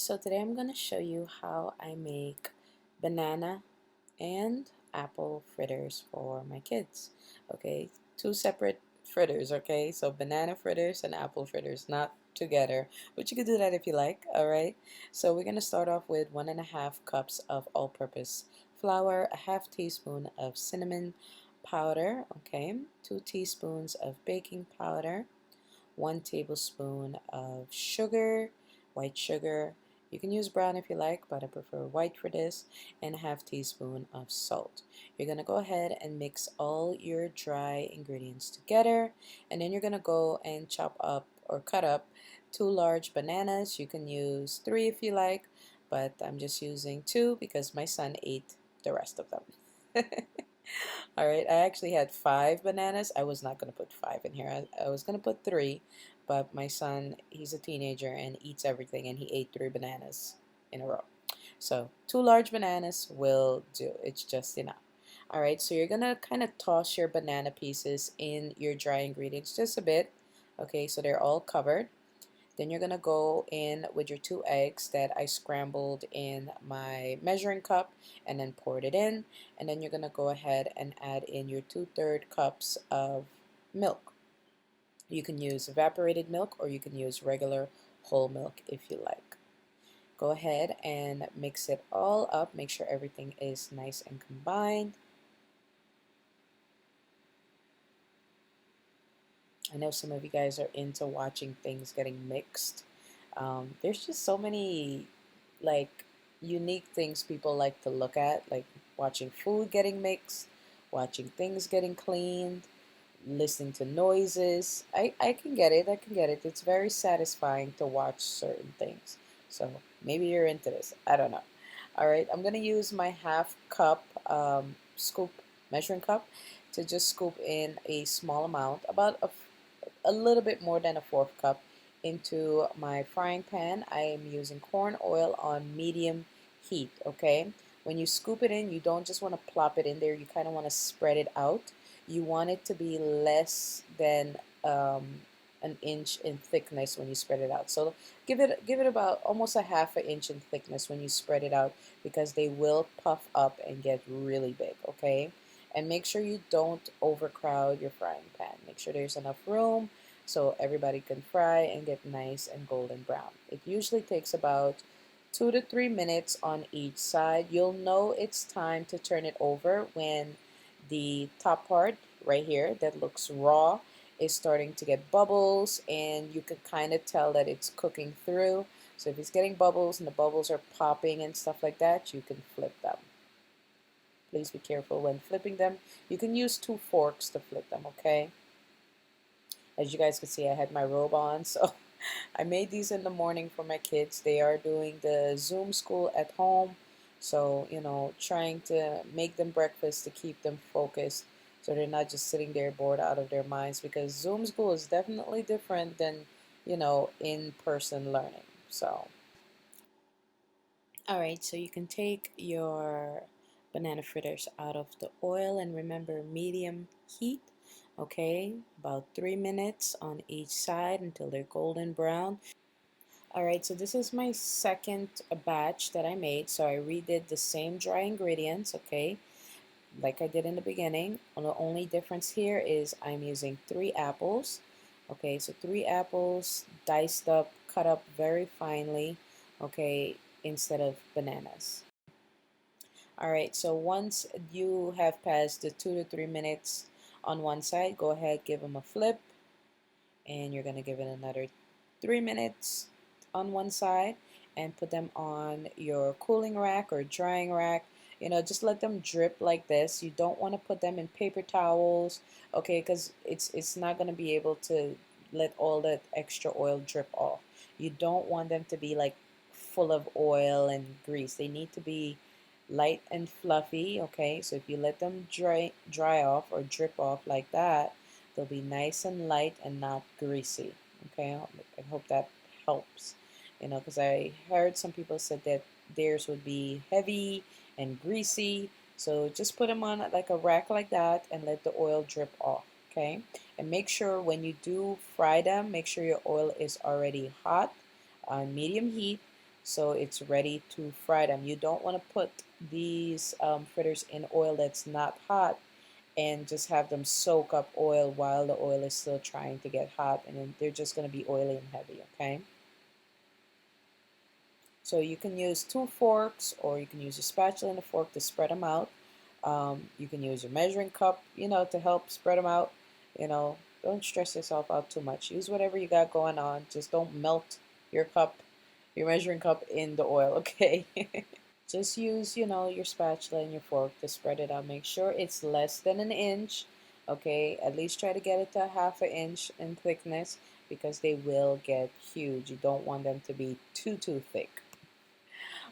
So today I'm going to show you how I make banana and apple fritters for my kids. Okay, two separate fritters, okay? So banana fritters and apple fritters, not together, but you can do that if you like, all right? So we're going to start off with 1.5 cups of all-purpose flour, a half teaspoon of cinnamon powder, okay? 2 teaspoons of baking powder, 1 tablespoon of sugar, white sugar. You can use brown if you like, but I prefer white for this, and a half teaspoon of salt. You're going to go ahead and mix all your dry ingredients together, and then you're going to go and chop up or cut up 2 large bananas. You can use 3 if you like, but I'm just using 2 because my son ate the rest of them. All right, I actually had 5 bananas. I was not going to put 5 in here. I was going to put 3, but my son, he's a teenager and eats everything, and he ate 3 bananas in a row. So 2 large bananas will do. It's just enough. All right, so you're going to kind of toss your banana pieces in your dry ingredients just a bit. Okay, so they're all covered. Then you're going to go in with your 2 eggs that I scrambled in my measuring cup and then poured it in. And then you're going to go ahead and add in your 2/3 cups of milk. You can use evaporated milk or you can use regular whole milk if you like. Go ahead and mix it all up. Make sure everything is nice and combined. I know some of you guys are into watching things getting mixed. There's just so many like unique things people like to look at, like watching food getting mixed, watching things getting cleaned, listening to noises. I can get it. I can get it. It's very satisfying to watch certain things. So maybe you're into this. I don't know. All right, I'm gonna use my half cup scoop measuring cup to just scoop in a small amount, about a little bit more than a fourth cup into my frying pan. I am using corn oil on medium heat, okay? When you scoop it in, you don't just want to plop it in there. You kind of want to spread it out. You want it to be less than an inch in thickness when you spread it out. So give it about almost a half an inch in thickness when you spread it out, because they will puff up and get really big, okay? And make sure you don't overcrowd your frying pan. Make sure there's enough room so everybody can fry and get nice and golden brown. It usually takes about 2 to 3 minutes on each side. You'll know it's time to turn it over when the top part right here that looks raw is starting to get bubbles, and you can kind of tell that it's cooking through. So if it's getting bubbles and the bubbles are popping and stuff like that, you can flip them. Please be careful when flipping them. You can use 2 forks to flip them, okay? As you guys can see, I had my robe on, so I made these in the morning for my kids. They are doing the Zoom school at home, so, you know, trying to make them breakfast to keep them focused so they're not just sitting there bored out of their minds, because Zoom school is definitely different than, you know, in-person learning. So, all right, so you can take your banana fritters out of the oil, and remember, medium heat, okay? About 3 minutes on each side until they're golden brown. All right, so this is my second batch that I made. So I redid the same dry ingredients, okay, like I did in the beginning. The only difference here is I'm using 3 apples. Okay, so 3 apples diced up, cut up very finely, okay, instead of bananas. All right, so once you have passed the 2 to 3 minutes on one side, go ahead, give them a flip, and you're going to give it another 3 minutes on one side, and put them on your cooling rack or drying rack. You know, just let them drip like this. You don't want to put them in paper towels, okay, because it's not going to be able to let all that extra oil drip off. You don't want them to be like full of oil and grease. They need to be light and fluffy, okay? So if you let them dry off or drip off like that, they'll be nice and light and not greasy, okay? I hope that helps, you know, because I heard some people said that theirs would be heavy and greasy. So just put them on like a rack like that and let the oil drip off, okay? And make sure when you do fry them, make sure your oil is already hot on medium heat, so it's ready to fry them. You don't want to put these fritters in oil that's not hot and just have them soak up oil while the oil is still trying to get hot, and then they're just going to be oily and heavy, okay? So you can use two forks, or you can use a spatula and a fork to spread them out. You can use your measuring cup, to help spread them out. Don't stress yourself out too much. Use whatever you got going on. Just don't melt your cup, your measuring cup in the oil, okay? Just use, your spatula and your fork to spread it out. Make sure it's less than an inch, okay? At least try to get it to half an inch in thickness because they will get huge. You don't want them to be too thick.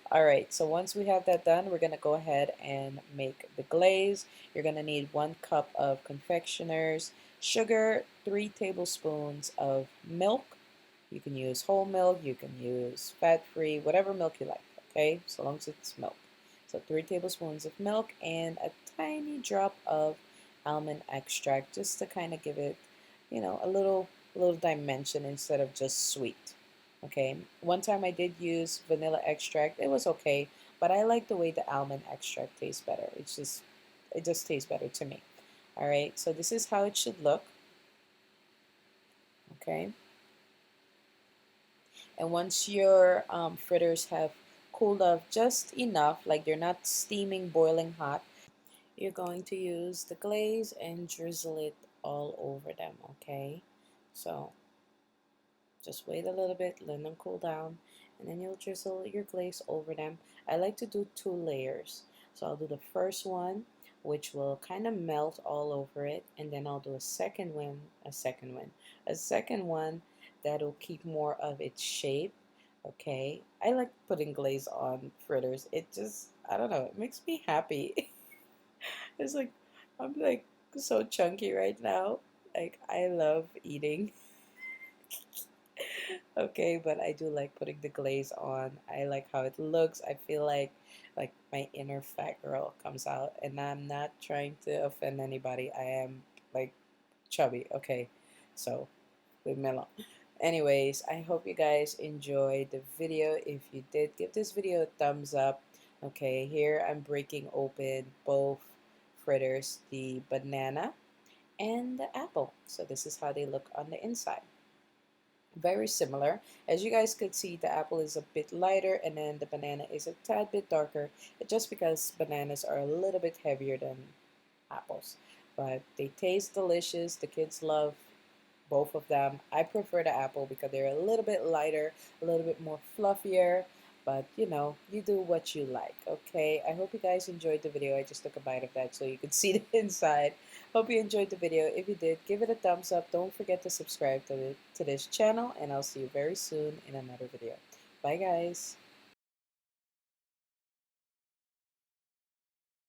All right, so once we have that done, we're gonna go ahead and make the glaze. You're gonna need 1 cup of confectioner's sugar, 3 tablespoons of milk. You can use whole milk, you can use fat-free, whatever milk you like, okay? So long as it's milk. So 3 tablespoons of milk and a tiny drop of almond extract just to kind of give it, a little dimension instead of just sweet. Okay, one time I did use vanilla extract. It was okay, but I like the way the almond extract tastes better. It just tastes better to me. All right, so this is how it should look. Okay, and once your fritters have cooled off just enough, like they're not steaming, boiling hot, you're going to use the glaze and drizzle it all over them. Okay, so just wait a little bit, let them cool down, and then you'll drizzle your glaze over them. I like to do 2 layers. So I'll do the first one, which will kind of melt all over it, and then I'll do a second one that'll keep more of its shape. Okay, I like putting glaze on fritters. It just, I don't know, it makes me happy. It's like, I'm like so chunky right now. Like, I love eating. Okay, but I do like putting the glaze on. I like how it looks. I feel like my inner fat girl comes out, and I'm not trying to offend anybody. I am like chubby. Okay, so leave me alone. Anyways, I hope you guys enjoyed the video. If you did, give this video a thumbs up. Okay, here I'm breaking open both fritters, the banana and the apple. So this is how they look on the inside. Very similar. As you guys could see, the apple is a bit lighter and then the banana is a tad bit darker, just because bananas are a little bit heavier than apples. But they taste delicious. The kids love both of them. I prefer the apple because they're a little bit lighter, a little bit more fluffier. But you do what you like, okay? I hope you guys enjoyed the video. I just took a bite of that so you could see the inside. Hope you enjoyed the video. If you did, give it a thumbs up. Don't forget to subscribe to this channel, and I'll see you very soon in another video. Bye, guys.